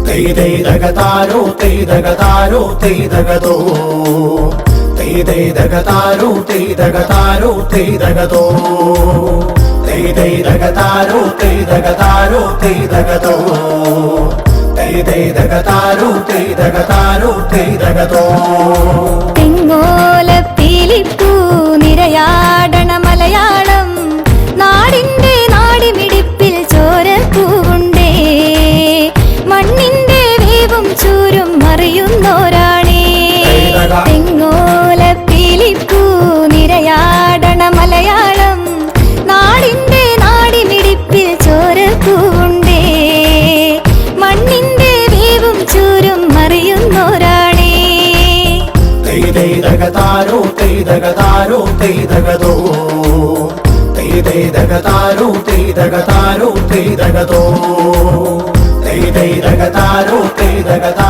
തൈതൈതകതാരോ തൈതകതാരോ തൈതകതോ തൈതൈതകതാരോ തൈതകതാരോ തൈതകതോ തൈതൈതകതാരോ തൈതകതാരോ തൈതകതോ തൈതൈതകതാരോ തൈതകതാരോ തൈതകതോ തെങ്ങോലപ്പീലിപ്പൂ നിരയാടണ മലയാളം നാടിന്റെ നാടിമിടിപ്പിൽ ചോരപ്പൂവുണ്ടേ മണ്ണിന്റെ വേവും ചൂരും മറിയുന്നോരാണേ തെങ്ങോലപ്പീലിപ്പൂ നിരയാടണ മലയാളം നാടിന്റെ നാടിമിടിപ്പിൽ ചോരപ്പൂവുണ്ടേ മണ്ണിന്റെ വേവും ചൂരും മറിയുന്നോരാണേ തൈതൈതകതാരോ തൈതകതാരോ തൈതകതോ തൈതൈതകതാരോ തൈതകതാരോ തൈതകതോ തൈതൈതകതാരോ തൈതകതാരോ